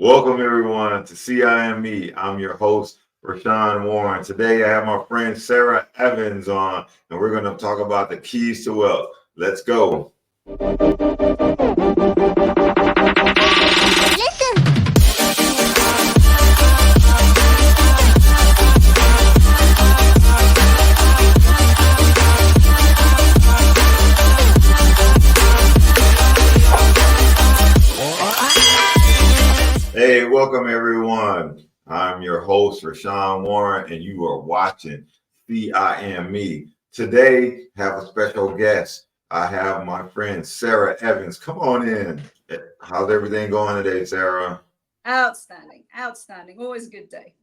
Welcome everyone to CIME. I'm your host, Rashawn Warren. Today I have my friend Sarah Evans on, and we're going to talk about the keys to wealth. Let's go. Hey, welcome everyone. I'm your host, Rashawn Warren, and you are watching CIME. Today, have a special guest. I have my friend Sarah Evans. Come on in. How's everything going today, Sarah? Outstanding. Always a good day.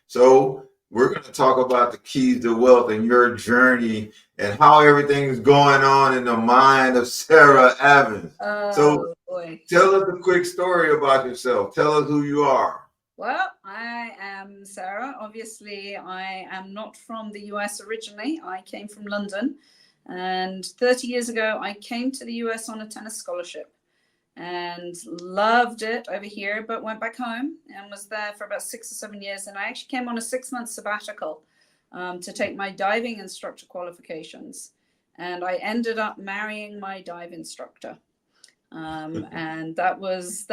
So, we're going to talk about the keys to wealth and your journey and how everything's going on in the mind of Sarah Evans. So, Boy. Tell us a quick story about yourself. Tell us who you are. Well, I am Sarah. Obviously, I am not from the US originally. I came from London. And 30 years ago, I came to the US on a tennis scholarship and loved it over here, but went back home and was there for about 6 or 7 years. And I actually came on a 6-month sabbatical to take my diving instructor qualifications. And I ended up marrying my dive instructor. And that was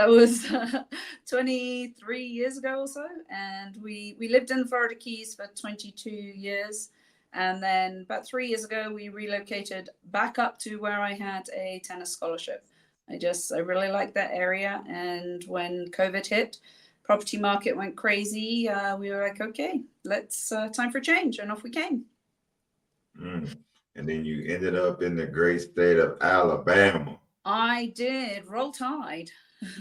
23 years ago or so, and we lived in the Florida Keys for 22 years, and then about 3 years ago we relocated back up to where I had a tennis scholarship. I really liked that area, and when COVID hit, property market went crazy. We were like, okay, let's time for change, and off we came. And then you ended up in the great state of Alabama. I did. Roll Tide.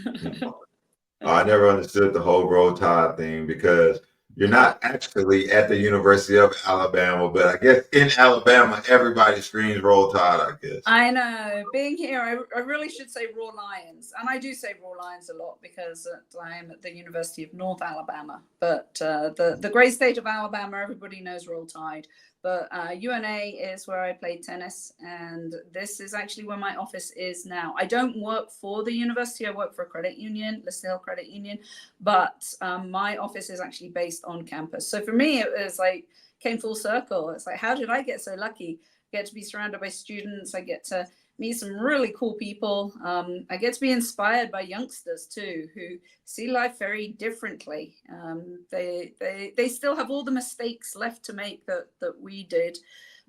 I never understood the whole Roll Tide thing because you're not actually at the University of Alabama, but I guess in Alabama, everybody screams Roll Tide, I guess. I know. Being here, I really should say Raw Lions. And I do say Raw Lions a lot because I am at the University of North Alabama. But the great state of Alabama, everybody knows Roll Tide. But UNA is where I played tennis, and this is actually where my office is now. I don't work for the university. I work for a credit union, Listed Hill Credit Union, but my office is actually based on campus. So for me, it was like, came full circle. It's like, how did I get so lucky? I get to be surrounded by students. I get to meet some really cool people. I get to be inspired by youngsters too, who see life very differently. They still have all the mistakes left to make that we did,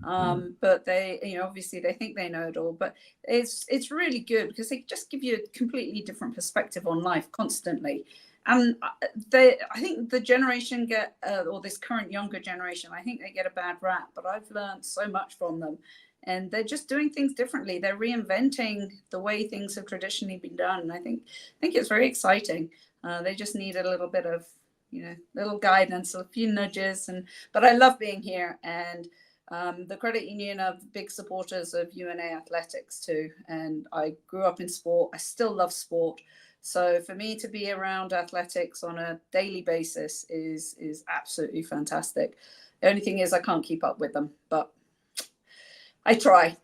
but they, obviously they think they know it all. But it's really good because they just give you a completely different perspective on life constantly. And I think the generation or this current younger generation, I think they get a bad rap, but I've learned so much from them. And they're just doing things differently. They're reinventing the way things have traditionally been done. And I think it's very exciting. They just need a little bit of, little guidance, a few nudges. But I love being here. And the credit union are big supporters of UNA athletics too. And I grew up in sport. I still love sport. So for me to be around athletics on a daily basis is absolutely fantastic. The only thing is I can't keep up with them, but I try.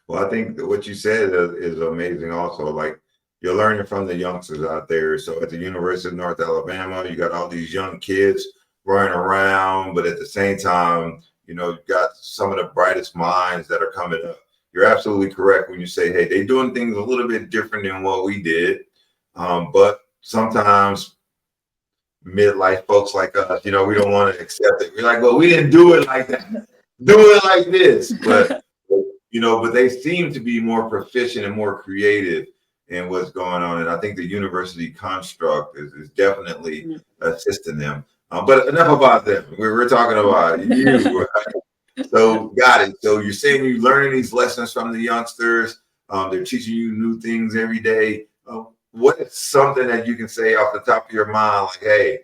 Well, I think that what you said is amazing also. Like, you're learning from the youngsters out there. So at the University of North Alabama, you got all these young kids running around, but at the same time, you've got some of the brightest minds that are coming up. You're absolutely correct when you say, hey, they're doing things a little bit different than what we did. But sometimes midlife folks like us, we don't want to accept it. We're like, well, we didn't do it like that. Do it like this. But, but they seem to be more proficient and more creative in what's going on. And I think the university construct is definitely assisting them. But enough about them. We're talking about you. Right? So got it. So you're saying you're learning these lessons from the youngsters. They're teaching you new things every day. What is something that you can say off the top of your mind, like, hey,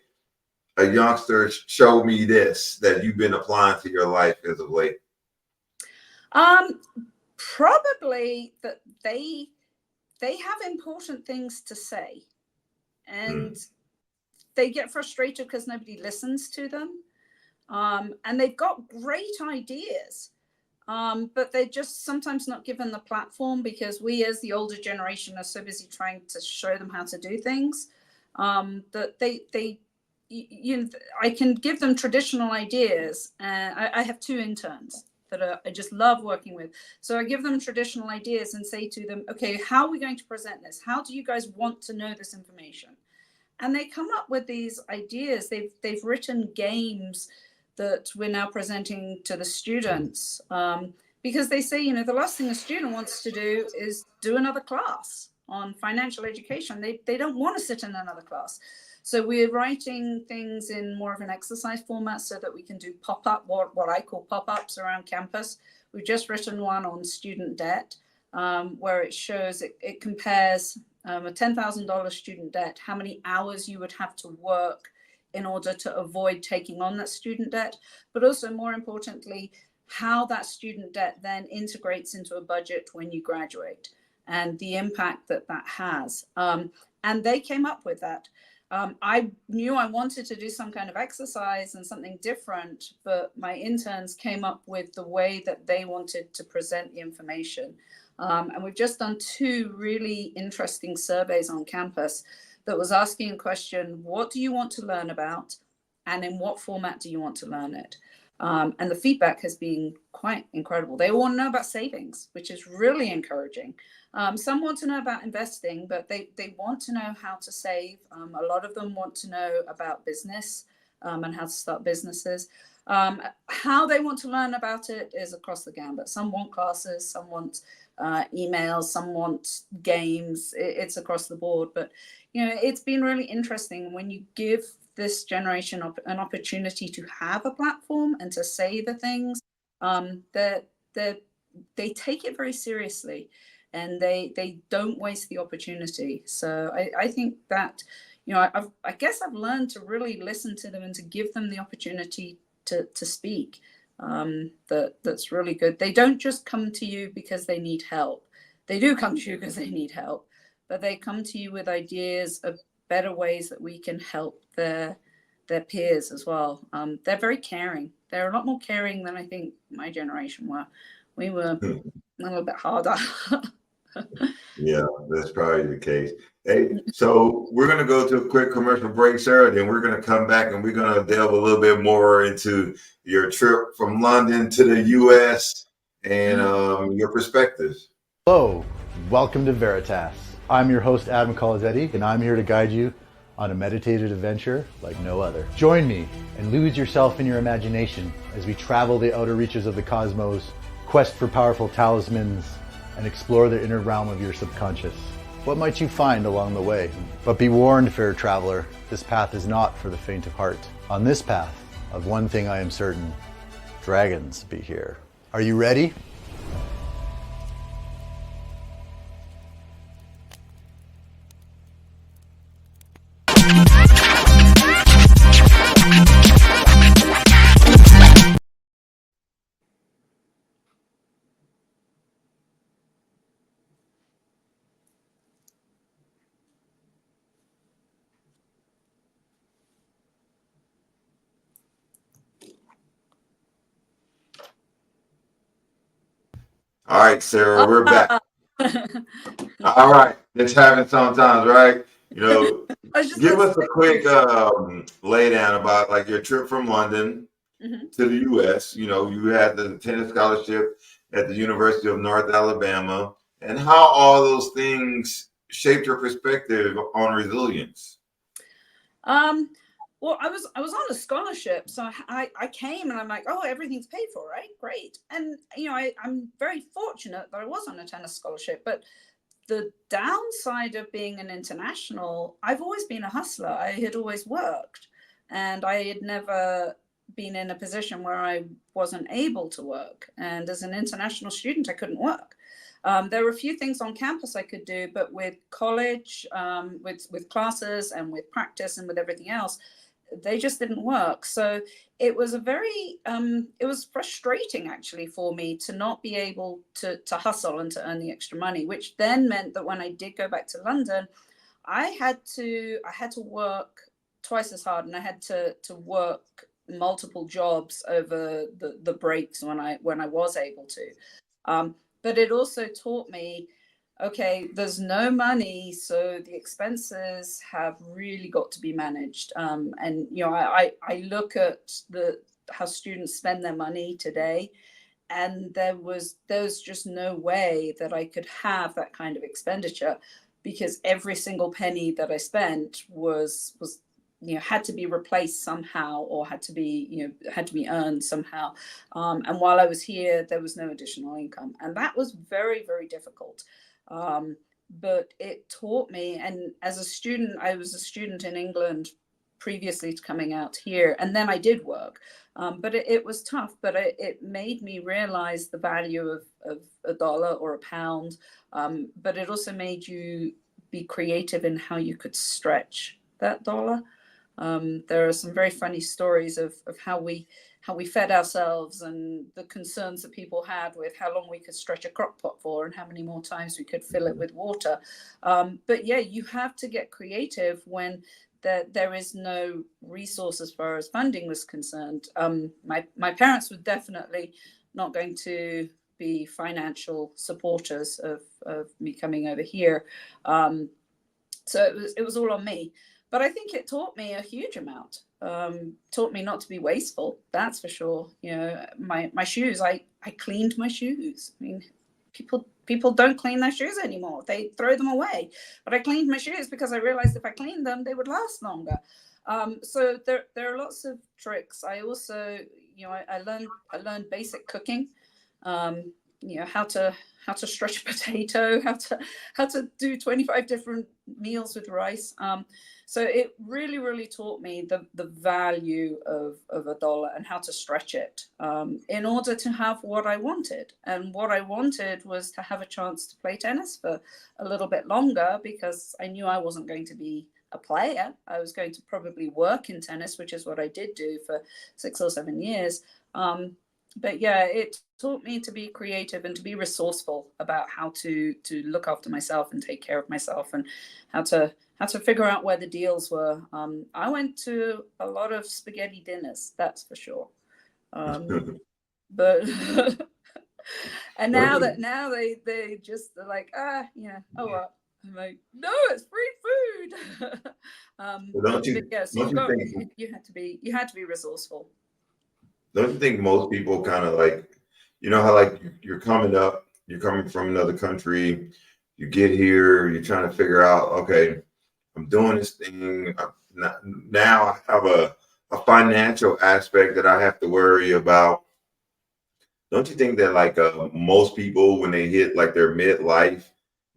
a youngster showed me this that you've been applying to your life as of late? Probably that they have important things to say, and they get frustrated because nobody listens to them. And they've got great ideas. but they're just sometimes not given the platform because we as the older generation are so busy trying to show them how to do things, that I can give them traditional ideas. I have 2 interns that I just love working with. So I give them traditional ideas and say to them, okay, how are we going to present this? How do you guys want to know this information? And they come up with these ideas. They've written games that we're now presenting to the students, because they say, the last thing a student wants to do is do another class on financial education. They don't want to sit in another class. So we're writing things in more of an exercise format so that we can do pop-up, what I call pop-ups around campus. We've just written one on student debt, where it shows, it compares a $10,000 student debt, how many hours you would have to work in order to avoid taking on that student debt, but also more importantly, how that student debt then integrates into a budget when you graduate and the impact that has. And they came up with that. I knew I wanted to do some kind of exercise and something different, but my interns came up with the way that they wanted to present the information. And we've just done 2 really interesting surveys on campus that was asking a question, what do you want to learn about? And in what format do you want to learn it? And the feedback has been quite incredible. They want to know about savings, which is really encouraging. Some want to know about investing, but they want to know how to save. A lot of them want to know about business and how to start businesses. How they want to learn about it is across the gambit. Some want classes, some want emails, some want games. It's across the board. But, it's been really interesting when you give this generation an opportunity to have a platform and to say the things, that they take it very seriously and they don't waste the opportunity. So I think that, I guess I've learned to really listen to them and to give them the opportunity to speak. That's really good. They don't just come to you because they need help. They do come to you because they need help, but they come to you with ideas of better ways that we can help their peers as well. They're very caring. They're a lot more caring than I think my generation were. We were a little bit harder. Yeah, that's probably the case. Hey, so we're going to go to a quick commercial break, Sarah. Then we're going to come back and we're going to delve a little bit more into your trip from London to the U.S. and your perspectives. Hello, welcome to Veritas. I'm your host, Adam Colazetti, and I'm here to guide you on a meditative adventure like no other. Join me and lose yourself in your imagination as we travel the outer reaches of the cosmos, quest for powerful talismans, and explore the inner realm of your subconscious. What might you find along the way? But be warned, fair traveler, this path is not for the faint of heart. On this path, of one thing I am certain, dragons be here. Are you ready? All right, Sarah, we're back. All right, it's happening sometimes, right? Give us a quick lay down about like your trip from London to the U.S. You had the tennis scholarship at the University of North Alabama, and how all those things shaped your perspective on resilience. Well, I was on a scholarship, so I came and I'm like, oh, everything's paid for, right? Great. And I'm very fortunate that I was on a tennis scholarship, but the downside of being an international, I've always been a hustler. I had always worked, and I had never been in a position where I wasn't able to work. And as an international student, I couldn't work. There were a few things on campus I could do, but with college, with classes and with practice and with everything else, they just didn't work. So it was it was frustrating actually for me to not be able to hustle and to earn the extra money, which then meant that when I did go back to London, I had to work twice as hard, and I had to work multiple jobs over the breaks when I was able to. But it also taught me, okay, there's no money, so the expenses have really got to be managed. And I look at how students spend their money today, and there was just no way that I could have that kind of expenditure, because every single penny that I spent was had to be replaced somehow, or had to be earned somehow. And while I was here, there was no additional income, and that was very, very difficult. But it taught me, and as a student, I was a student in England previously to coming out here, and then I did work. But it was tough, but it made me realize the value of a dollar or a pound. But it also made you be creative in how you could stretch that dollar. There are some very funny stories of how we fed ourselves, and the concerns that people had with how long we could stretch a crock pot for, and how many more times we could fill it with water. But yeah, you have to get creative when there is no resource as far as funding was concerned. My parents were definitely not going to be financial supporters of me coming over here. So it was all on me. But I think it taught me a huge amount. Taught me not to be wasteful, that's for sure. My shoes, I cleaned my shoes. I mean, people don't clean their shoes anymore. They throw them away. But I cleaned my shoes because I realized if I cleaned them, they would last longer. So there are lots of tricks. I also, I learned basic cooking. How to stretch a potato, how to do 25 different meals with rice. So it really, really taught me the value of a dollar, and how to stretch it in order to have what I wanted. And what I wanted was to have a chance to play tennis for a little bit longer, because I knew I wasn't going to be a player. I was going to probably work in tennis, which is what I did do for 6 or 7 years. But yeah, it taught me to be creative and to be resourceful about how to look after myself and take care of myself, and how to figure out where the deals were. I went to a lot of spaghetti dinners, that's for sure. But and now they just, they're like, oh well. I'm like, no, it's free food. Don't you yeah, so you had to be resourceful. don't you think most people kind of like, how like you're coming up, you're coming from another country, you get here, you're trying to figure out, okay, I'm doing this thing. Now I have a financial aspect that I have to worry about. Don't you think that like most people, when they hit like their midlife,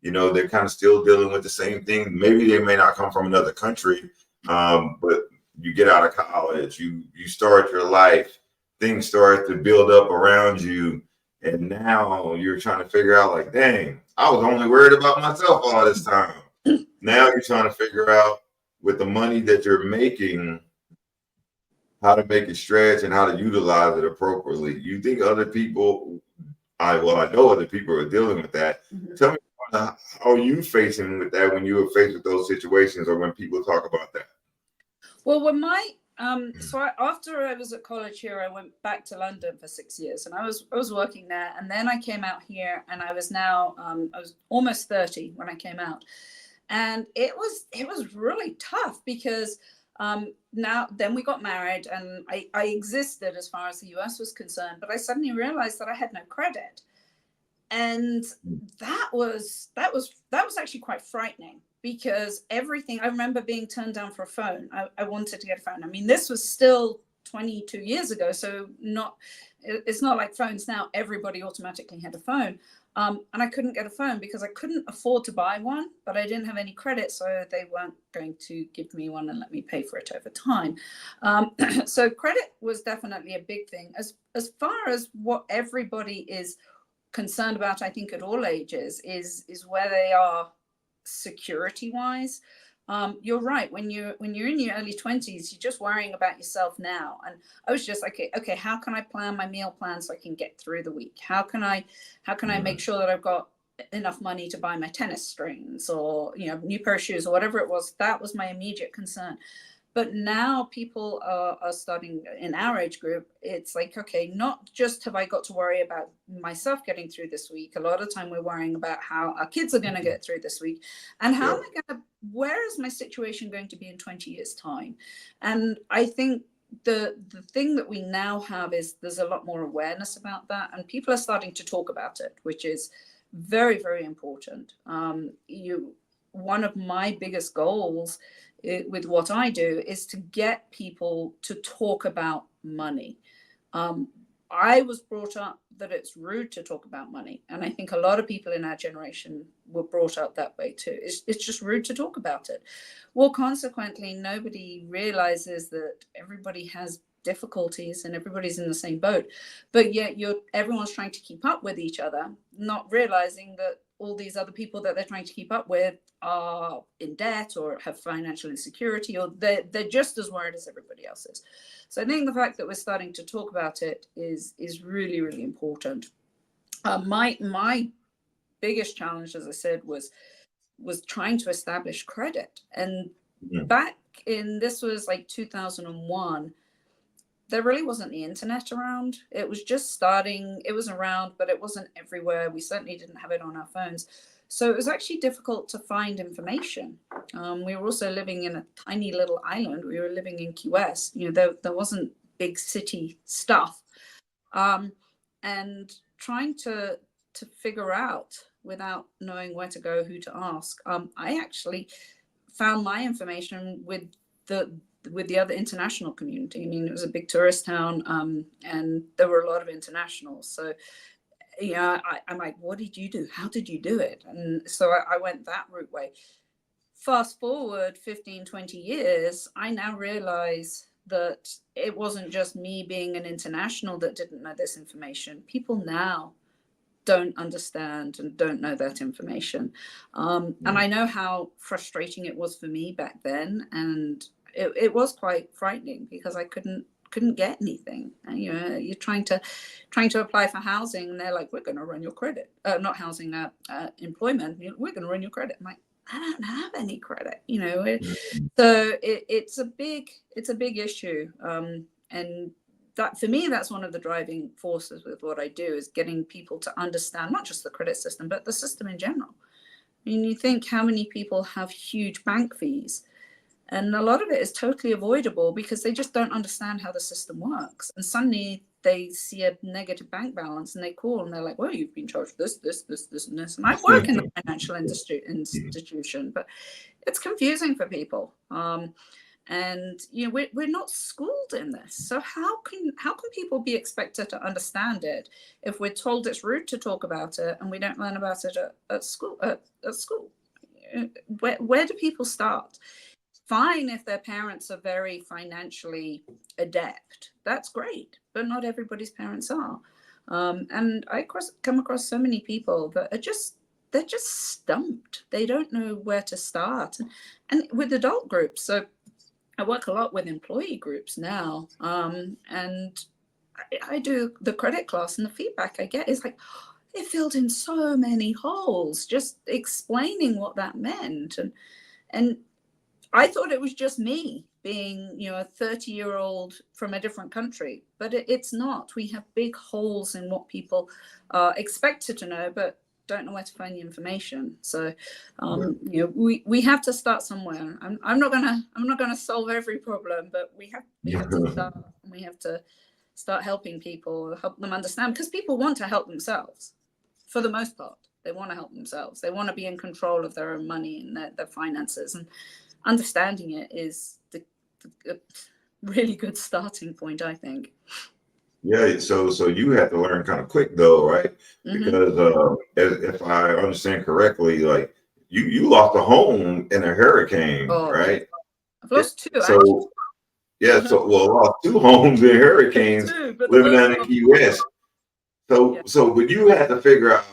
they're kind of still dealing with the same thing? Maybe they may not come from another country, but you get out of college, you start your life, things start to build up around you, and now you're trying to figure out, like, dang, I was only worried about myself all this time. Now you're trying to figure out, with the money that you're making, how to make it stretch and how to utilize it appropriately. You think other people, I know other people are dealing with that. Mm-hmm. Tell me, how are you facing with that when you were faced with those situations, or when people talk about that? Well, after I was at college here, I went back to London for 6 years, and I was working there, and then I came out here, and I was almost 30 when I came out, and it was really tough, because then we got married, and I existed as far as the US was concerned, but I suddenly realized that I had no credit, and that was actually quite frightening. Because everything, I remember being turned down for a phone. I wanted to get a phone. I mean, this was still 22 years ago, so it's not like phones now. Everybody automatically had a phone. And I couldn't get a phone because I couldn't afford to buy one, but I didn't have any credit, so they weren't going to give me one and let me pay for it over time. So credit was definitely a big thing. As far as what everybody is concerned about, I think at all ages, is where they are security wise. You're right. When you're in your early 20s, you're just worrying about yourself now. And I was just like, okay, how can I plan my meal plan so I can get through the week? How can I make sure that I've got enough money to buy my tennis strings, or new pair of shoes, or whatever it was? That was my immediate concern. But now people are starting in our age group. It's like, okay, not just have I got to worry about myself getting through this week. A lot of time we're worrying about how our kids are going to get through this week, and how am I going to, where is my situation going to be in 20 years time? And I think the thing that we now have is there's a lot more awareness about that, and people are starting to talk about it, which is very, very important. One of my biggest goals with what I do is to get people to talk about money. I was brought up that it's rude to talk about money, and I think a lot of people in our generation were brought up that way too. It's just rude to talk about it. Well, consequently, nobody realizes that everybody has difficulties and everybody's in the same boat, but yet everyone's trying to keep up with each other, not realizing that all these other people that they're trying to keep up with are in debt or have financial insecurity, or they're just as worried as everybody else is. So I think the fact that we're starting to talk about it is really, really important. My biggest challenge, as I said, was trying to establish credit. And back in, this was like 2001, there really wasn't the internet around. It was just starting. It was around, but it wasn't everywhere. We certainly didn't have it on our phones. So it was actually difficult to find information. We were also living in a tiny little island. We were living in Key West. There wasn't big city stuff. And trying to figure out without knowing where to go, who to ask. I actually found my information with the other international community. I mean, it was a big tourist town, and there were a lot of internationals. So, I'm like, what did you do? How did you do it? And so I went that route way. Fast forward 15, 20 years, I now realize that it wasn't just me being an international that didn't know this information. People now don't understand and don't know that information. And I know how frustrating it was for me back then. And it was quite frightening because I couldn't get anything. And, you're trying to apply for housing, and they're like, we're going to run your credit. Not housing, employment. We're going to run your credit. I'm like, I don't have any credit, So it's a big issue. And that, for me, that's one of the driving forces with what I do, is getting people to understand not just the credit system, but the system in general. I mean, you think how many people have huge bank fees, and a lot of it is totally avoidable because they just don't understand how the system works. And suddenly they see a negative bank balance and they call and they're like, well, you've been charged this, and this. And I work in the financial institution, but it's confusing for people. And we're not schooled in this. So how can people be expected to understand it if we're told it's rude to talk about it and we don't learn about it at school? Where do people start? Fine if their parents are very financially adept. That's great, but not everybody's parents are. And I come across so many people that they're just stumped. They don't know where to start. And with adult groups, so I work a lot with employee groups now, and I do the credit class, and the feedback I get is like, they filled in so many holes, just explaining what that meant. And I thought it was just me being, a 30-year-old from a different country, but it's not. We have big holes in what people are expected to know, but don't know where to find the information. So, we have to start somewhere. I'm not gonna solve every problem, but we have to start. We have to start helping people, help them understand, because people want to help themselves. For the most part, they want to help themselves. They want to be in control of their own money and their finances, and understanding it is the really good starting point, I think. Yeah, so you had to learn kind of quick though, right? Because if I understand correctly, like you lost a home in a hurricane, right? I've lost two. So lost two homes in hurricanes, living down in Key West. So but you had to figure out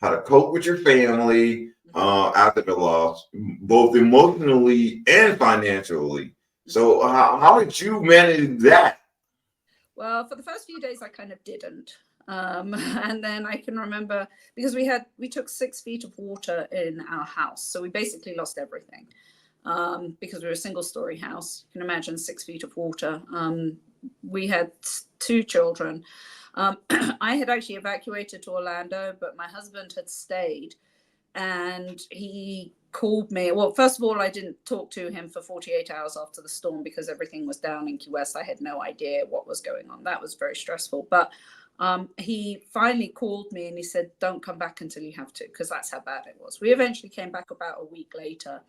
how to cope with your family after the loss, both emotionally and financially. So how did you manage that? Well, for the first few days, I kind of didn't. And then I can remember, because we took 6 feet of water in our house. So we basically lost everything. because we were a single-story house. You can imagine 6 feet of water. We had 2 children. I had actually evacuated to Orlando, but my husband had stayed, and he called me. Well, first of all, I didn't talk to him for 48 hours after the storm because everything was down in Key West. I had no idea what was going on. That was very stressful. But he finally called me and he said, don't come back until you have to, because that's how bad it was. We eventually came back about a week later,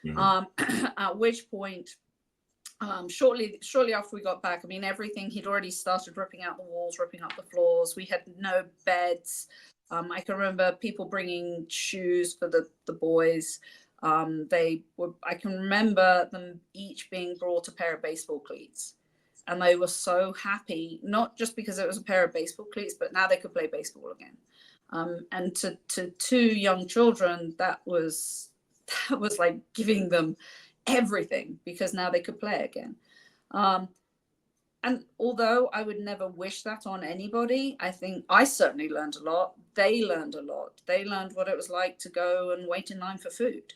at which point, shortly after we got back, I mean, everything, he'd already started ripping out the walls, ripping up the floors. We had no beds. I can remember people bringing shoes for the boys. I can remember them each being brought a pair of baseball cleats. And they were so happy, not just because it was a pair of baseball cleats, but now they could play baseball again. And to 2 young children, that was like giving them everything, because now they could play again. And although I would never wish that on anybody, I think I certainly learned a lot. They learned a lot. They learned what it was like to go and wait in line for food,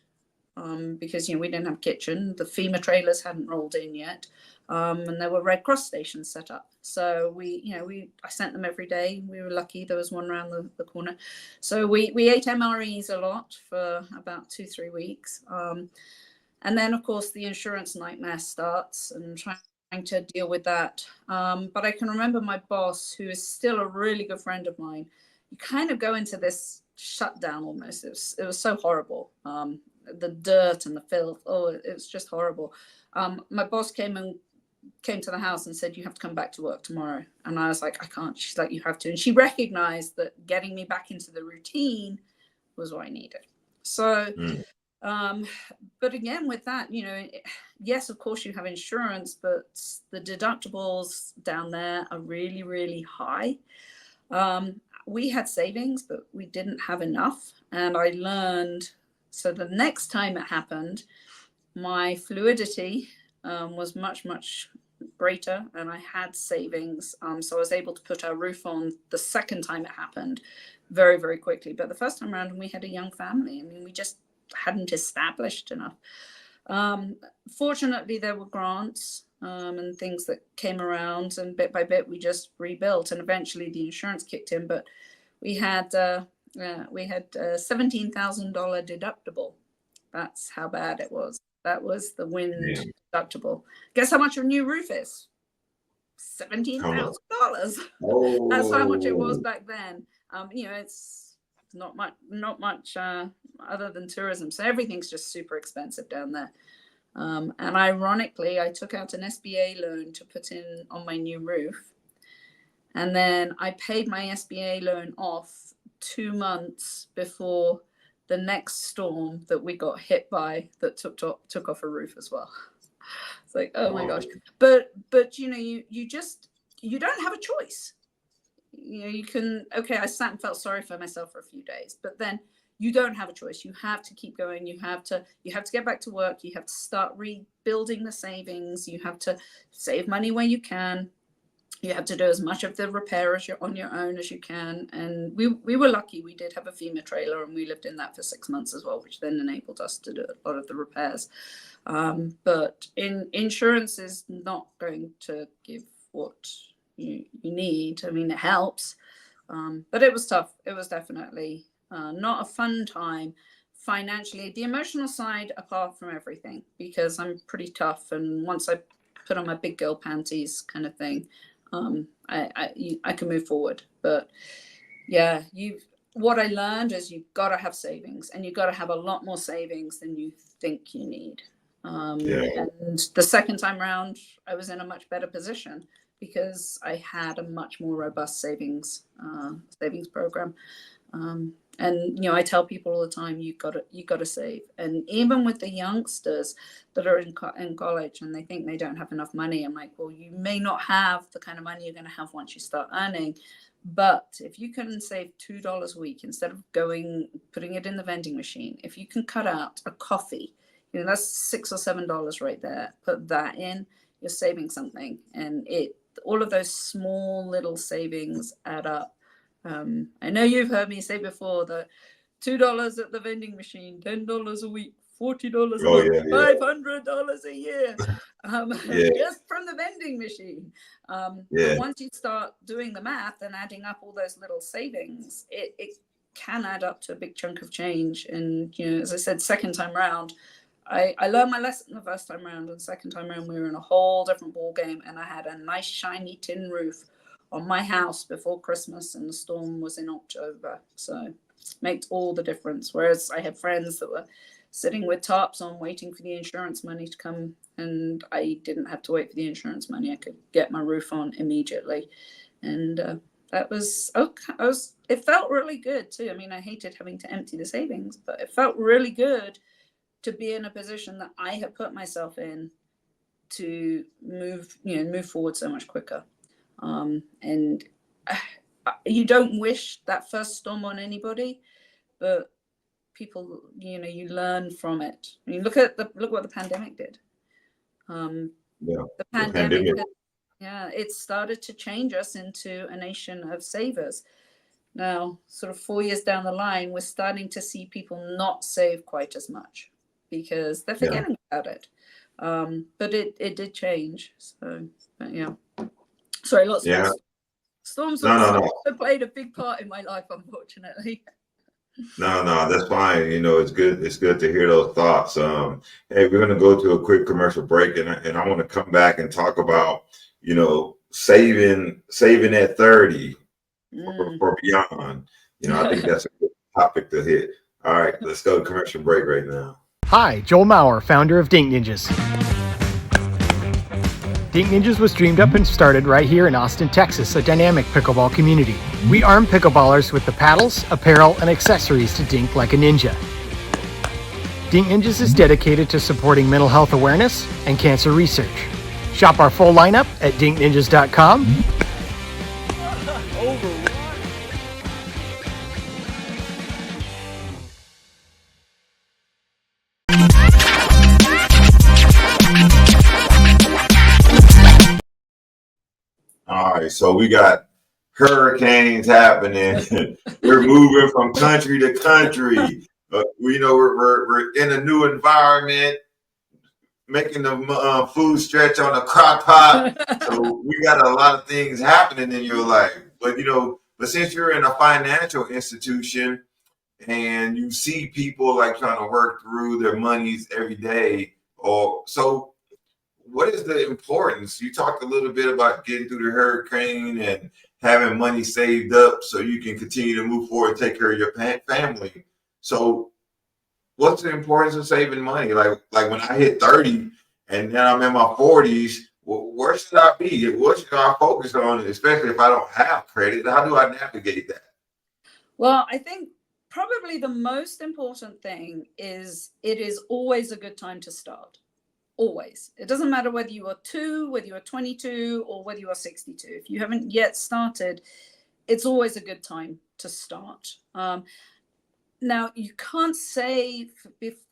because, we didn't have a kitchen. The FEMA trailers hadn't rolled in yet. And there were Red Cross stations set up. So I sent them every day. We were lucky. There was one around the corner. So we ate MREs a lot for about 2-3 weeks. And then, of course, the insurance nightmare starts, and trying to deal with that. But I can remember my boss, who is still a really good friend of mine, you kind of go into this shutdown almost. It was so horrible. The dirt and the filth. Oh, it was just horrible. My boss came to the house and said, you have to come back to work tomorrow. And I was like, I can't. She's like, you have to. And she recognized that getting me back into the routine was what I needed. So, but again, with that, yes, of course you have insurance, but the deductibles down there are really, really high. We had savings, but we didn't have enough. And I learned, so the next time it happened, my fluidity was much, much greater, and I had savings. So I was able to put our roof on the second time it happened very, very quickly. But the first time around, we had a young family. I mean, we just hadn't established enough. Fortunately, there were grants and things that came around, and bit by bit, we just rebuilt, and eventually the insurance kicked in. But we had $17,000 deductible. That's how bad it was. That was the wind deductible. Guess how much a new roof is? $17,000. Oh. That's how much it was back then. It's not much other than tourism. So everything's just super expensive down there. And ironically, I took out an SBA loan to put in on my new roof. And then I paid my SBA loan off 2 months before the next storm that we got hit by that took off a roof as well. It's like, oh my gosh. But you don't have a choice. You can, okay, I sat and felt sorry for myself for a few days, but then you don't have a choice. You have to keep going. You have to get back to work. You have to start rebuilding the savings. You have to save money where you can. You have to do as much of the repair as you're on your own as you can. And we were lucky. We did have a FEMA trailer, and we lived in that for 6 months as well, which then enabled us to do a lot of the repairs. But insurance is not going to give what you need. I mean, it helps, but it was tough. It was definitely not a fun time financially. The emotional side, apart from everything, because I'm pretty tough, and once I put on my big girl panties kind of thing, I can move forward. But yeah, what I learned is you've got to have savings, and you've got to have a lot more savings than you think you need. And the second time around, I was in a much better position because I had a much more robust savings program. And I tell people all the time, you got to save. And even with the youngsters that are in college and they think they don't have enough money, I'm like, well, you may not have the kind of money you're going to have once you start earning, but if you can save $2 a week instead of putting it in the vending machine, if you can cut out a coffee, that's $6 or $7 right there. Put that in, you're saving something, and all of those small little savings add up. I know you've heard me say before that $2 at the vending machine, $10 a week $40 a Oh month, yeah, yeah, $500 a year, yeah, just from the vending machine. But yeah, once you start doing the math and adding up all those little savings, it can add up to a big chunk of change. And, you know, as I said, second time round, I learned my lesson the first time around, and second time around we were in a whole different ball game, and I had a nice shiny tin roof on my house before Christmas, and the storm was in October. So it makes all the difference. Whereas I had friends that were sitting with tarps on waiting for the insurance money to come, and I didn't have to wait for the insurance money. I could get my roof on immediately. And that was okay. It felt really good too. I mean, I hated having to empty the savings, but it felt really good to be in a position that I had put myself in to move forward so much quicker. And you don't wish that first storm on anybody, but people, you learn from it. I mean, look what the pandemic did. yeah. The The pandemic, pandemic. it started to change us into a nation of savers. Now, sort of 4 years down the line, we're starting to see people not save quite as much because they're Yeah, forgetting about it. But it did change. So, but yeah. Sorry, lots yeah. more storms No, no, no. have played a big part in my life, unfortunately. No, no, that's fine. You know, it's good. It's good to hear those thoughts. Hey, we're going to go to a quick commercial break, and I want to come back and talk about, saving at 30 for beyond. I think that's a good topic to hit. All right, let's go to commercial break right now. Hi, Joel Maurer, founder of Dink Ninjas. Dink Ninjas was dreamed up and started right here in Austin, Texas, a dynamic pickleball community. We arm pickleballers with the paddles, apparel, and accessories to dink like a ninja. Dink Ninjas is dedicated to supporting mental health awareness and cancer research. Shop our full lineup at dinkninjas.com. All right, so we got hurricanes happening. We're moving from country to country. We're in a new environment, making the food stretch on a crock pot. So we got a lot of things happening in your life. But since you're in a financial institution and you see people like trying to work through their monies every day, what is the importance? You talked a little bit about getting through the hurricane and having money saved up so you can continue to move forward and take care of your family. So what's the importance of saving money? Like when I hit 30 and then I'm in my 40s, where should I be? What should I focus on, especially if I don't have credit? How do I navigate that? Well, I think probably the most important thing is it is always a good time to start. Always. It doesn't matter whether you are 2, whether you are 22, or whether you are 62. If you haven't yet started, it's always a good time to start. Now, you can't save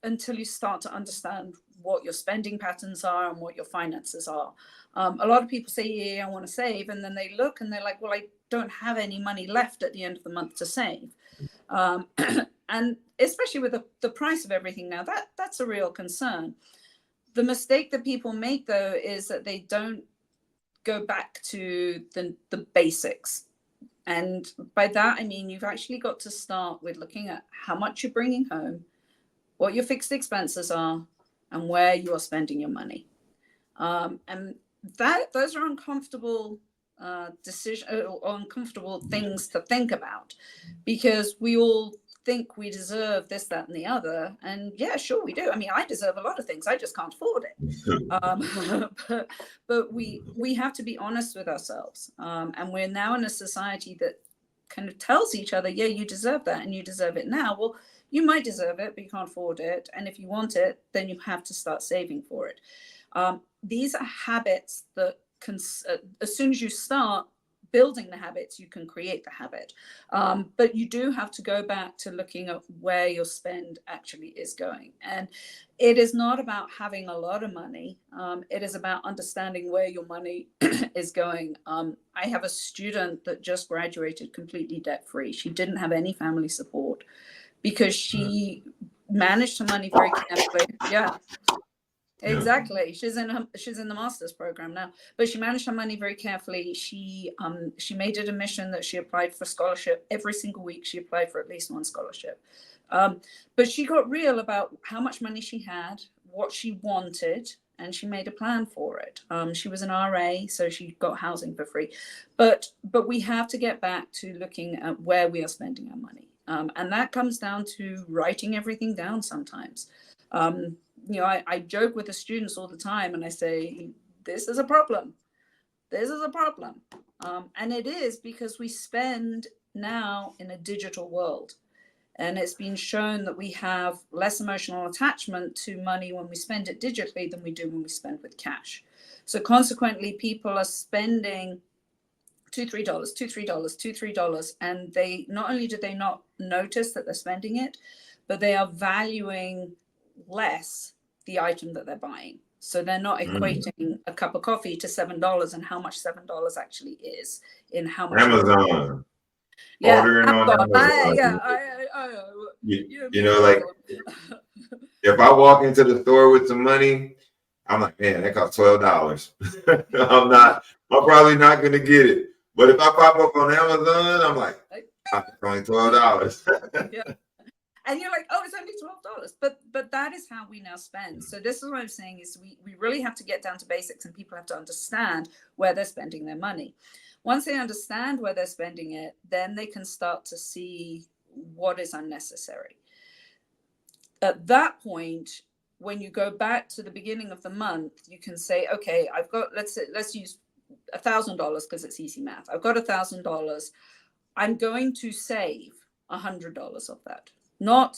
until you start to understand what your spending patterns are and what your finances are. A lot of people say, yeah, I want to save. And then they look and they're like, well, I don't have any money left at the end of the month to save. And especially with the price of everything now, that's a real concern. The mistake that people make, though, is that they don't go back to the basics. And by that, I mean, you've actually got to start with looking at how much you're bringing home, what your fixed expenses are, and where you are spending your money. And those are uncomfortable uncomfortable things to think about, because we all think we deserve this, that, and the other. And yeah, sure we do. I mean, I deserve a lot of things. I just can't afford it. But we have to be honest with ourselves. And we're now in a society that kind of tells each other, yeah, you deserve that and you deserve it now. Well, you might deserve it, but you can't afford it. And if you want it, then you have to start saving for it. These are habits that as soon as you start building the habits, you can create the habit. But you do have to go back to looking at where your spend actually is going. And it is not about having a lot of money. It is about understanding where your money is going. I have a student that just graduated completely debt-free. She didn't have any family support because she managed her money very carefully. Yeah. Yeah. Exactly. She's in the master's program now, but she managed her money very carefully. She made it a mission that she applied for scholarship every single week. She applied for at least one scholarship, but she got real about how much money she had, what she wanted, and she made a plan for it. She was an RA, so she got housing for free, but we have to get back to looking at where we are spending our money, and that comes down to writing everything down sometimes. I joke with the students all the time and I say, this is a problem. This is a problem. And it is because we spend now in a digital world. And it's been shown that we have less emotional attachment to money when we spend it digitally than we do when we spend with cash. So consequently, people are spending $2, $3, and they not only do they not notice that they're spending it, but they are valuing less the item that they're buying. So they're not equating a cup of coffee to $7 and how much $7 actually is in how much Amazon. Yeah, Ordering on Amazon. Like if I walk into the store with some money, I'm like, man, that costs $12. I'm probably not gonna get it. But if I pop up on Amazon, I'm like, it's only $12. Yeah. And you're like, oh, it's only $12. But that is how we now spend. So this is what I'm saying is we really have to get down to basics, and people have to understand where they're spending their money. Once they understand where they're spending it, then they can start to see what is unnecessary. At that point, when you go back to the beginning of the month, you can say, okay, I've got, let's use $1,000 because it's easy math. I've got $1,000. I'm going to save $100 of that. Not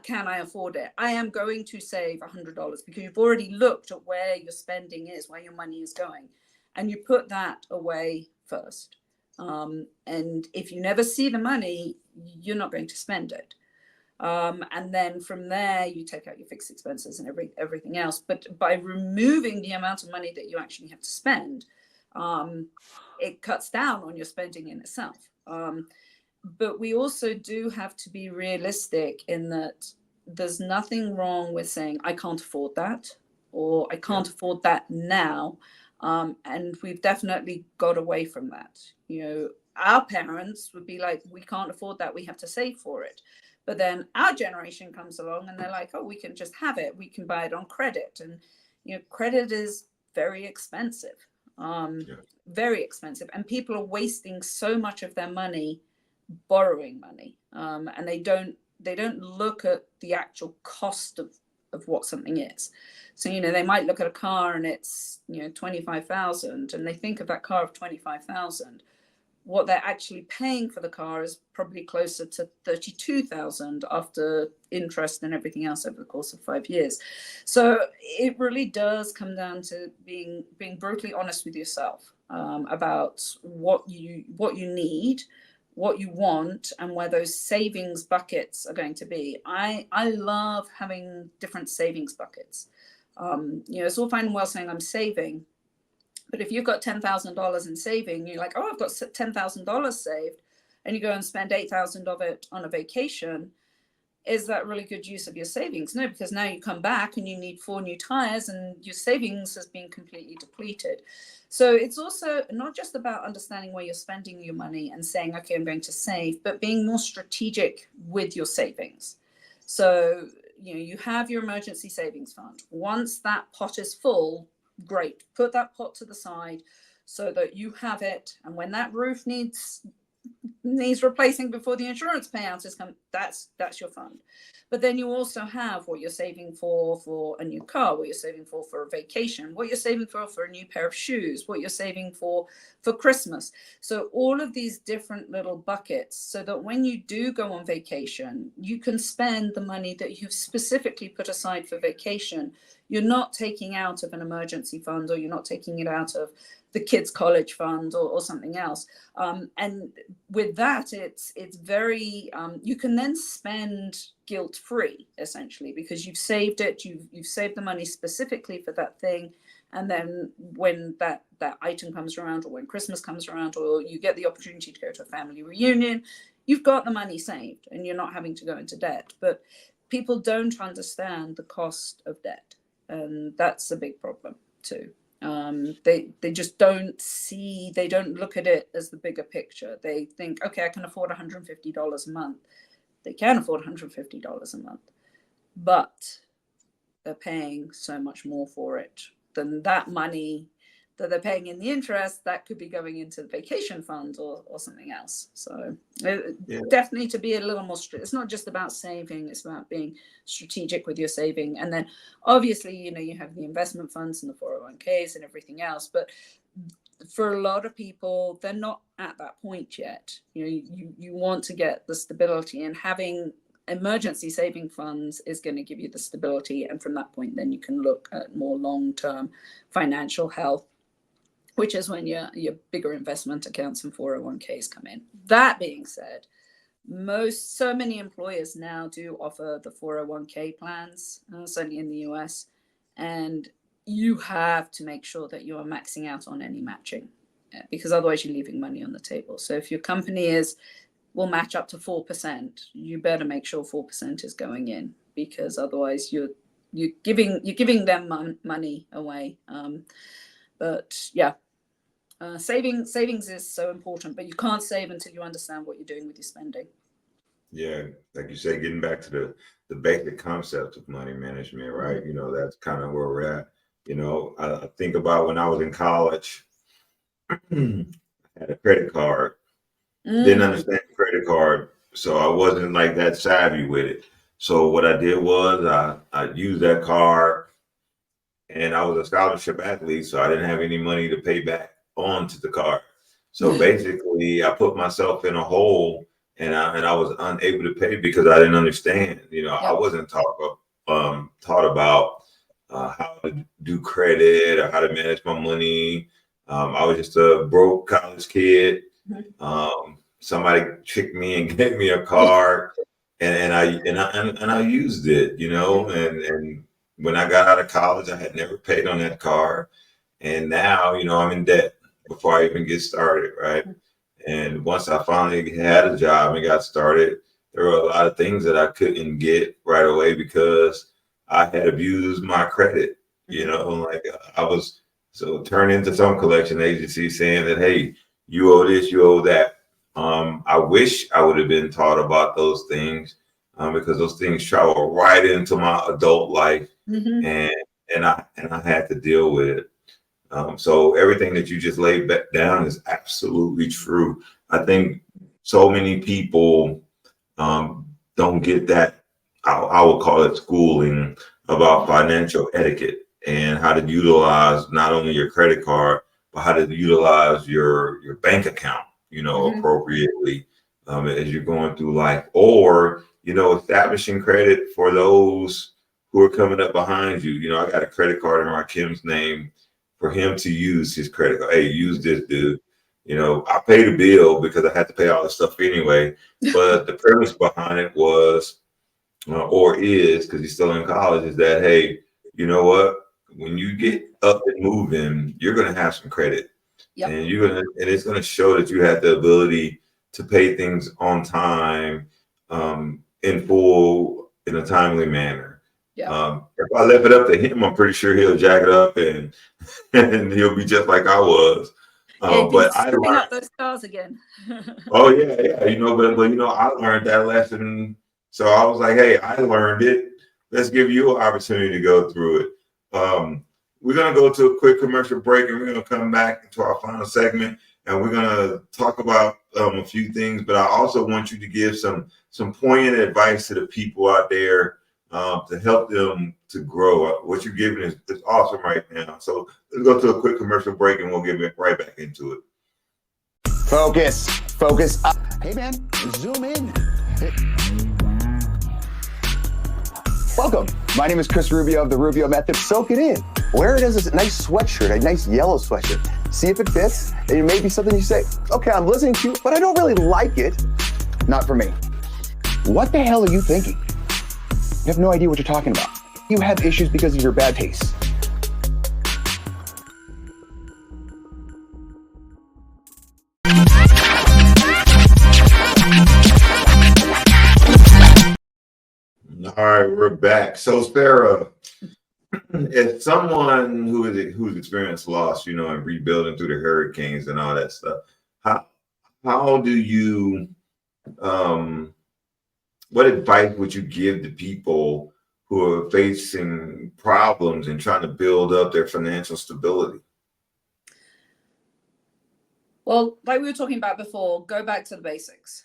can I afford it? I am going to save $100 because you've already looked at where your spending is, where your money is going, and you put that away first. And if you never see the money, you're not going to spend it. And then from there, you take out your fixed expenses and everything else. But by removing the amount of money that you actually have to spend, it cuts down on your spending in itself. But we also do have to be realistic in that there's nothing wrong with saying, I can't afford that, or I can't afford that now. And we've definitely got away from that. Our parents would be like, we can't afford that. We have to save for it. But then our generation comes along and they're like, oh, we can just have it. We can buy it on credit. And, credit is very expensive, very expensive. And people are wasting so much of their money borrowing money, and they don't look at the actual cost of what something is. So they might look at a car and it's $25,000, and they think of that car of $25,000. What they're actually paying for the car is probably closer to $32,000 after interest and everything else over the course of 5 years. So it really does come down to being brutally honest with yourself about what you need, what you want, and where those savings buckets are going to be. I love having different savings buckets. It's all fine and well saying I'm saving, but if you've got $10,000 in saving, you're like, oh, I've got $10,000 saved, and you go and spend $8,000 of it on a vacation, is that really good use of your savings? No, because now you come back and you need 4 new tires and your savings has been completely depleted. So it's also not just about understanding where you're spending your money and saying, okay, I'm going to save, but being more strategic with your savings. So, you have your emergency savings fund. Once that pot is full, great. Put that pot to the side so that you have it. And when that roof needs replacing before the insurance payouts is come, that's your fund. But then you also have what you're saving for a new car, what you're saving for a vacation, what you're saving for a new pair of shoes, what you're saving for Christmas. So all of these different little buckets, so that when you do go on vacation, you can spend the money that you've specifically put aside for vacation. You're not taking out of an emergency fund, or you're not taking it out of the kids' college fund or something else. And with that, it's very, you can then spend guilt-free, essentially, because you've saved it, you've saved the money specifically for that thing. And then when that item comes around, or when Christmas comes around, or you get the opportunity to go to a family reunion, you've got the money saved and you're not having to go into debt. But people don't understand the cost of debt, and that's a big problem too. They just don't see, they don't look at it as the bigger picture. They think, okay, I can afford $150 a month. They can afford $150 a month, but they're paying so much more for it than that money that they're paying in the interest that could be going into the vacation fund or something else. So definitely to be a little more strict. It's not just about saving, it's about being strategic with your saving. And then obviously, you have the investment funds and the 401ks and everything else, but for a lot of people, they're not at that point yet. You want to get the stability, and having emergency saving funds is going to give you the stability. And from that point, then you can look at more long-term financial health, which is when your bigger investment accounts and 401ks come in. That being said, so many employers now do offer the 401k plans, certainly in the US, and you have to make sure that you are maxing out on any matching, because otherwise you're leaving money on the table. So if your company will match up to 4%, you better make sure 4% is going in, because otherwise you're giving them money away. But yeah. Savings is so important, but you can't save until you understand what you're doing with your spending. Yeah, like you say, getting back to the basic concept of money management, right? That's kind of where we're at. I think about when I was in college, I had a credit card, didn't understand the credit card, so I wasn't like that savvy with it. So what I did was I used that card, and I was a scholarship athlete, so I didn't have any money to pay back onto the card. So basically I put myself in a hole, and I was unable to pay because I didn't understand. I wasn't taught about how to do credit or how to manage my money. I was just a broke college kid. Somebody tricked me and gave me a card, and I used it, and when I got out of college, I had never paid on that card, and now I'm in debt before I even get started, right? And once I finally had a job and got started, there were a lot of things that I couldn't get right away because I had abused my credit. Like I was turned into some collection agency saying that, hey, you owe this, you owe that. I wish I would have been taught about those things because those things travel right into my adult life, and I had to deal with it. So everything that you just laid back down is absolutely true. I think so many people don't get that, I would call it schooling about financial etiquette and how to utilize not only your credit card, but how to utilize your bank account, appropriately as you're going through life, or, establishing credit for those who are coming up behind you. I got a credit card in Rakim's name for him to use his credit card. Hey, use this, dude. I paid a bill because I had to pay all the stuff anyway. But the premise behind it was, or is, because he's still in college, is that, hey, you know what? When you get up and moving, you're going to have some credit. Yep. And it's going to show that you have the ability to pay things on time, in full, in a timely manner. Yeah. If I left it up to him, I'm pretty sure he'll jack it up and he'll be just like I was. But I learned up those cars again. Oh yeah. But I learned that lesson. So I was like, hey, I learned it. Let's give you an opportunity to go through it. We're gonna go to a quick commercial break, and we're gonna come back to our final segment, and we're gonna talk about a few things. But I also want you to give some poignant advice to the people out there to help them to grow. What you're giving is awesome right now. So let's go to a quick commercial break, and we'll get right back into it. Focus up. Hey man, zoom in. Welcome. My name is Chris Rubio of the Rubio Method. Soak it in. Wear it as a nice sweatshirt, a nice yellow sweatshirt. See if it fits. And it may be something you say, okay, I'm listening to you, but I don't really like it. Not for me. What the hell are you thinking? You have no idea what you're talking about. You have issues because of your bad taste. All right, we're back. So Sarah, as someone who's experienced loss, you know, and rebuilding through the hurricanes and all that stuff, how do you what advice would you give to people who are facing problems and trying to build up their financial stability? Well, like we were talking about before, go back to the basics.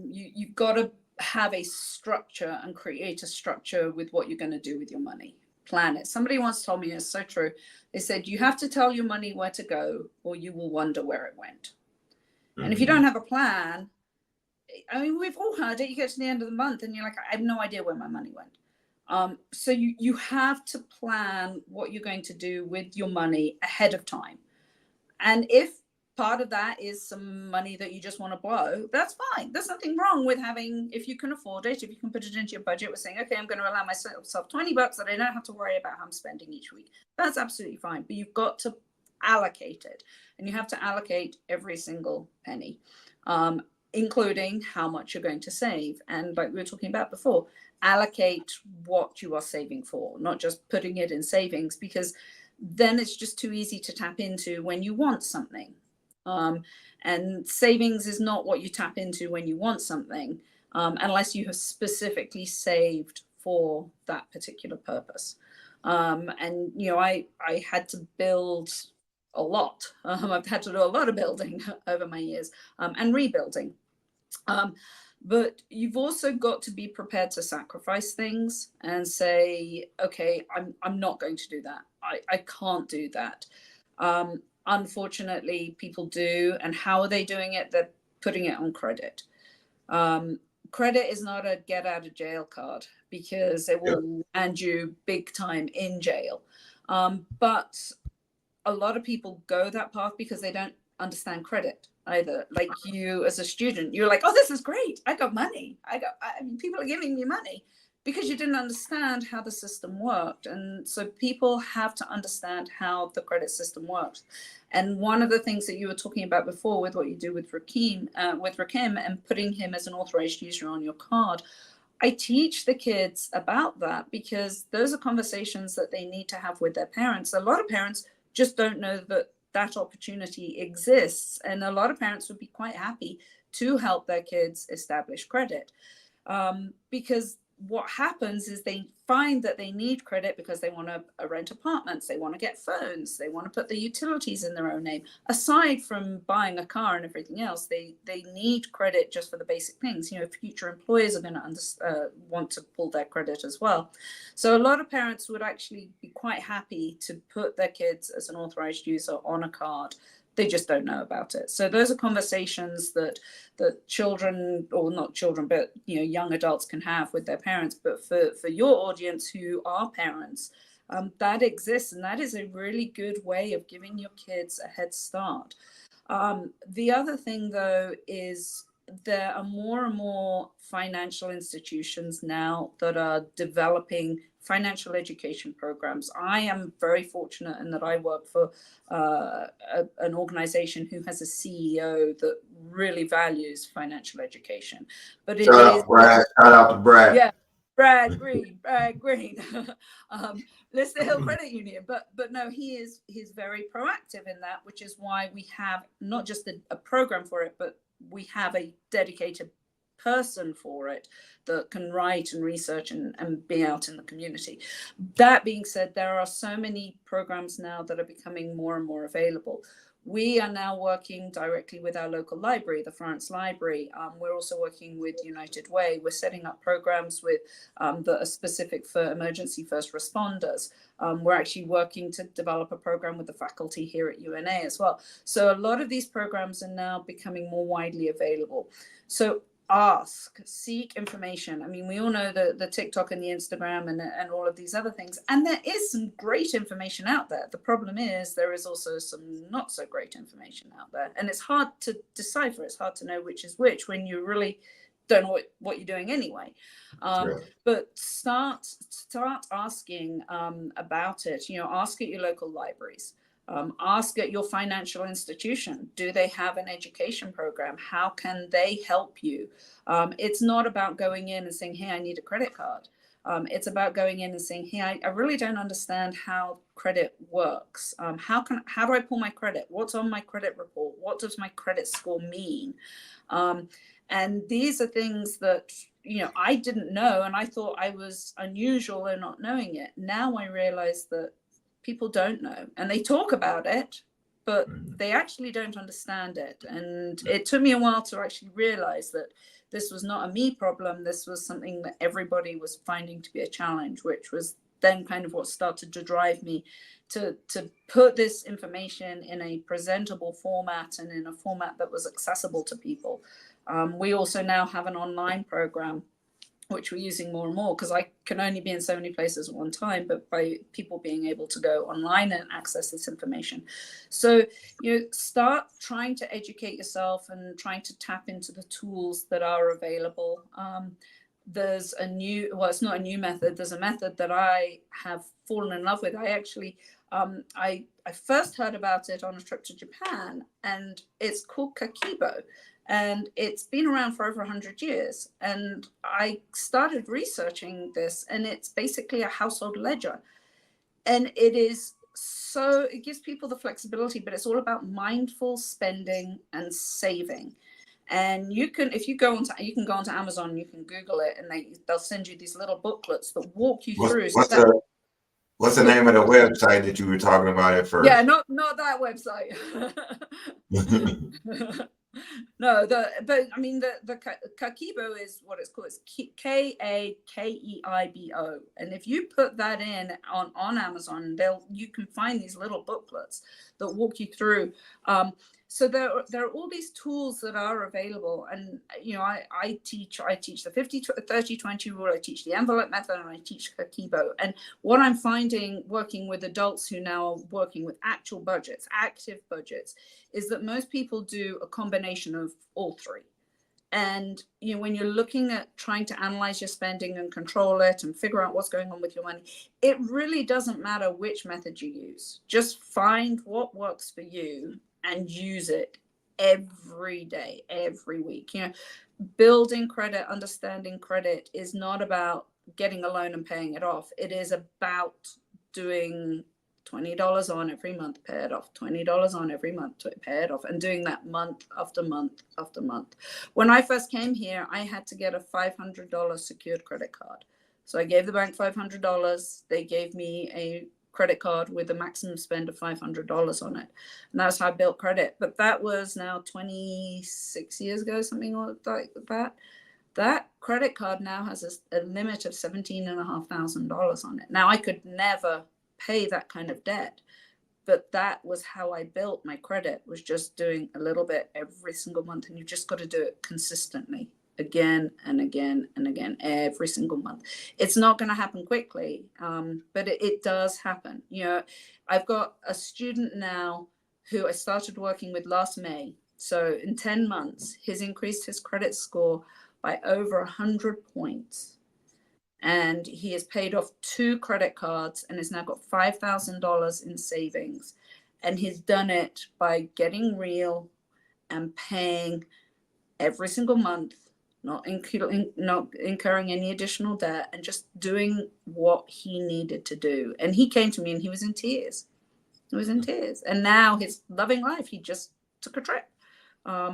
You've got to have a structure and create a structure with what you're going to do with your money. Plan it. Somebody once told me, it's so true. They said, you have to tell your money where to go or you will wonder where it went. And if you don't have a plan, I mean, we've all heard it. You get to the end of the month and you're like, I have no idea where my money went. So you have to plan what you're going to do with your money ahead of time. And if part of that is some money that you just want to blow, that's fine. There's nothing wrong with having, if you can afford it, if you can put it into your budget, with saying, okay, I'm going to allow myself $20 that I don't have to worry about how I'm spending each week. That's absolutely fine. But you've got to allocate it. And you have to allocate every single penny, including how much you're going to save. And like we were talking about before, allocate what you are saving for, not just putting it in savings, because then it's just too easy to tap into when you want something. And savings is not what you tap into when you want something, unless you have specifically saved for that particular purpose. And, you know, I had to build a lot. I've had to do a lot of building over my years, and rebuilding. But you've also got to be prepared to sacrifice things and say, okay, I'm not going to do that. I can't do that. Unfortunately, people do. And how are they doing it? They're putting it on credit. Credit is not a get out of jail card, because it will land you big time in jail. But a lot of people go that path because they don't understand credit either. Like you as a student, you're like, oh, this is great. I got money. I mean, people are giving me money, because you didn't understand how the system worked. And so people have to understand how the credit system works. And one of the things that you were talking about before with what you do with Rakim and putting him as an authorized user on your card, I teach the kids about that, because those are conversations that they need to have with their parents. A lot of parents just don't know that that opportunity exists. And a lot of parents would be quite happy to help their kids establish credit, because what happens is they find that they need credit because they want to rent apartments, they want to get phones, they want to put the utilities in their own name. Aside from buying a car and everything else, they need credit just for the basic things. You know, future employers are going to want to pull their credit as well. So a lot of parents would actually be quite happy to put their kids as an authorized user on a card. They just don't know about it. So those are conversations that children, or not children, but young adults can have with their parents. But for your audience who are parents, that exists, and that is a really good way of giving your kids a head start. The other thing, though, is there are more and more financial institutions now that are developing financial education programs. I am very fortunate in that I work for an organization who has a CEO that really values financial education. But Shout out to Brad. Yeah, Brad Green. Lister Hill Credit Union. But no, he's very proactive in that, which is why we have not just a program for it, but we have a dedicated person for it that can write and research and be out in the community. That being said, there are so many programs now that are becoming more and more available. We are now working directly with our local library, the Florence Library. We're also working with United Way. We're setting up programs with that are specific for emergency first responders. We're actually working to develop a program with the faculty here at UNA as well. So a lot of these programs are now becoming more widely available. So seek information. I mean, we all know the TikTok and the Instagram and all of these other things. And there is some great information out there. The problem is there is also some not so great information out there. And it's hard to decipher. It's hard to know which is which when you really don't know what you're doing anyway. But start asking about it. Ask at your local libraries. Ask at your financial institution, do they have an education program? How can they help you? It's not about going in and saying, hey, I need a credit card. It's about going in and saying, hey, I really don't understand how credit works. How do I pull my credit? What's on my credit report? What does my credit score mean? And these are things that, I didn't know, and I thought I was unusual in not knowing it. Now I realize that people don't know, and they talk about it, but they actually don't understand it. And it took me a while to actually realize that this was not a me problem. This was something that everybody was finding to be a challenge, which was then kind of what started to drive me to put this information in a presentable format and in a format that was accessible to people. We also now have an online program, which we're using more and more, because I can only be in so many places at one time, but by people being able to go online and access this information. So start trying to educate yourself and trying to tap into the tools that are available. There's it's not a new method. There's a method that I have fallen in love with. I actually, I first heard about it on a trip to Japan, and it's called Kakibo. And it's been around for over 100 years. And I started researching this, and it's basically a household ledger. And it gives people the flexibility, but it's all about mindful spending and saving. And you can go onto Amazon, you can Google it, and they'll send you these little booklets that walk you through. What's the name of the website that you were talking about at first? Yeah, not that website. No, the Kakibo is what it's called. It's Kakeibo, and if you put that in on Amazon, you can find these little booklets that walk you through. So there are all these tools that are available, and I teach the 50-30-20 rule. I teach the envelope method, and I teach Kakibo. And what I'm finding working with adults who now are working with actual budgets, active budgets, is that most people do a combination of all three. And when you're looking at trying to analyze your spending and control it and figure out what's going on with your money, it really doesn't matter which method you use. Just find what works for you and use it every day, every week. Building credit, understanding credit is not about getting a loan and paying it off. It is about doing $20 on every month, pay it off, $20 on every month, pay it off, and doing that month after month after month. When I first came here, I had to get a $500 secured credit card. So I gave the bank $500. They gave me a credit card with a maximum spend of $500 on it. And that's how I built credit. But that was now 26 years ago, something like that. That credit card now has a limit of $17,500 on it. Now, I could never pay that kind of debt, but that was how I built my credit, was just doing a little bit every single month. And you just got to do it consistently, again and again and again, every single month. It's not going to happen quickly, but it does happen. I've got a student now who I started working with last May. So in 10 months, he's increased his credit score by over 100 points. And he has paid off 2 credit cards and has now got $5,000 in savings. And he's done it by getting real and paying every single month, not incurring any additional debt, and just doing what he needed to do. And he came to me and he was in tears. And now he's loving life. He just took a trip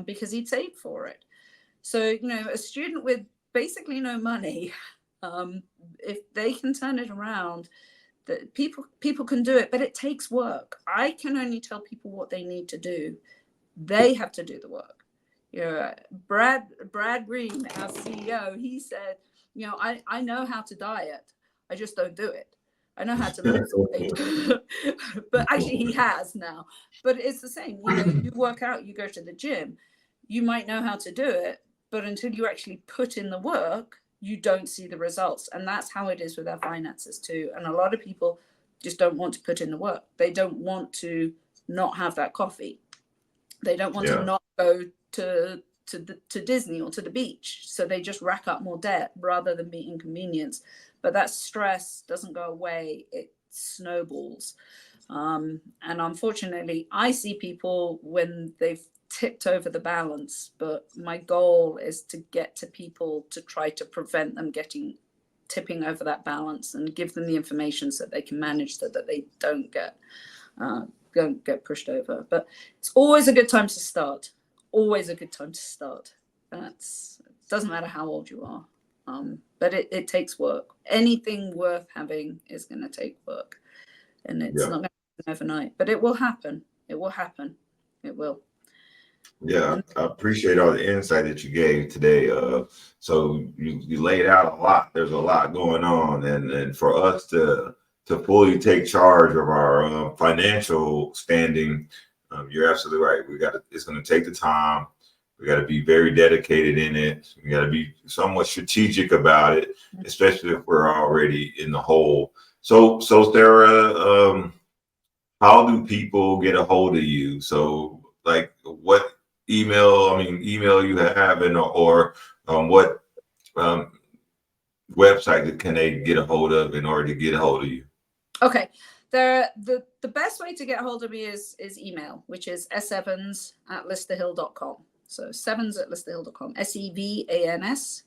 because he'd saved for it. So, a student with basically no money, if they can turn it around, that people can do it, but it takes work. I can only tell people what they need to do. They have to do the work. Brad Green, our CEO, he said, I know how to diet. I just don't do it. I know how to lose weight. But actually he has now. But it's the same. You work out, you go to the gym. You might know how to do it, but until you actually put in the work, you don't see the results. And that's how it is with our finances too. And a lot of people just don't want to put in the work. They don't want to not have that coffee. They don't want to not go to Disney or to the beach. So they just rack up more debt rather than be inconvenienced. But that stress doesn't go away. It snowballs. And unfortunately, I see people when they've tipped over the balance, but my goal is to get to people to try to prevent them getting tipping over that balance and give them the information so they can manage so that they don't get pushed over. But it's always a good time to start. Always a good time to start. It doesn't matter how old you are. But it takes work. Anything worth having is going to take work, and it's not going to happen overnight. But it will happen. It will happen. It will. Yeah, I appreciate all the insight that you gave today. So you laid out a lot. There's a lot going on, and for us to fully take charge of our financial standing, you're absolutely right. It's going to take the time. We got to be very dedicated in it. We got to be somewhat strategic about it, especially if we're already in the hole. So Sarah, how do people get a hold of you? So, like, what email you have, or what website can they get a hold of in order to get a hold of you? Okay. The best way to get a hold of me is email, which is sevans@listerhill.com. So sevans@listerhill.com, SEVANS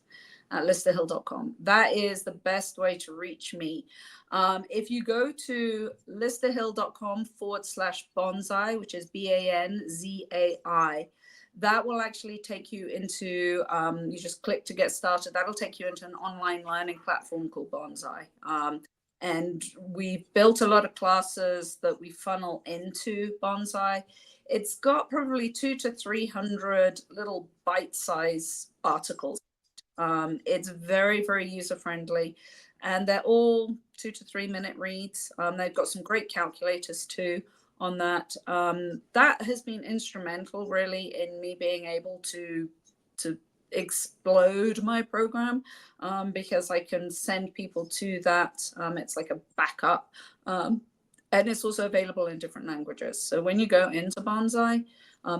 @listerhill.com. That is the best way to reach me. If you go to listerhill.com/bonsai, which is BANZAI, that will actually take you into, you just click to get started. That'll take you into an online learning platform called Bonsai. And we've built a lot of classes that we funnel into Bonsai. It's got probably 200 to 300 little bite-sized articles. It's very, very user-friendly, and they're all 2 to 3 minute reads. They've got some great calculators too on that. That has been instrumental really in me being able to explode my program, because I can send people to that. It's like a backup. And it's also available in different languages. So when you go into Bonsai,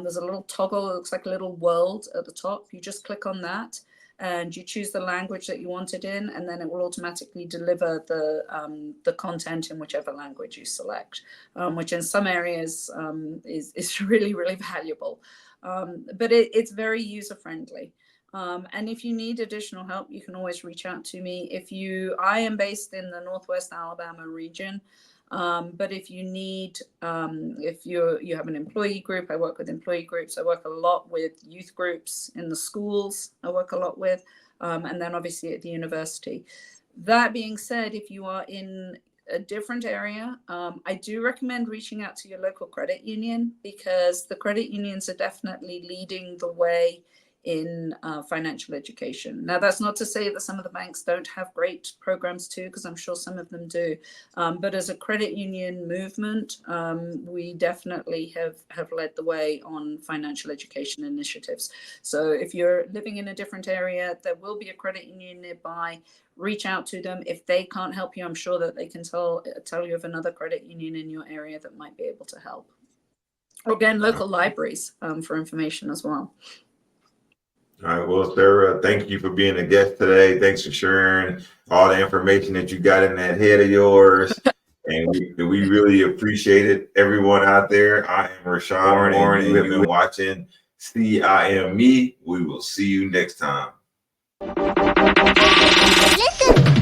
there's a little toggle. It looks like a little world at the top. You just click on that and you choose the language that you want it in, and then it will automatically deliver the content in whichever language you select, which in some areas is really, really valuable. But it's very user-friendly. And if you need additional help, you can always reach out to me. I am based in the Northwest Alabama region. But if you need, if you have an employee group, I work with employee groups. I work a lot with youth groups in the schools. I work a lot with, and then obviously at the university. That being said, if you are in a different area, I do recommend reaching out to your local credit union, because the credit unions are definitely leading the way in financial education. Now, that's not to say that some of the banks don't have great programs too, because I'm sure some of them do. But as a credit union movement, we definitely have led the way on financial education initiatives. So if you're living in a different area, there will be a credit union nearby. Reach out to them. If they can't help you, I'm sure that they can tell you of another credit union in your area that might be able to help. Or again, local libraries for information as well. All right. Well, Sarah, thank you for being a guest today. Thanks for sharing all the information that you got in that head of yours. And we really appreciate it. Everyone out there, I am Rashawn Warren, and you have been watching CIME. We will see you next time. Listen.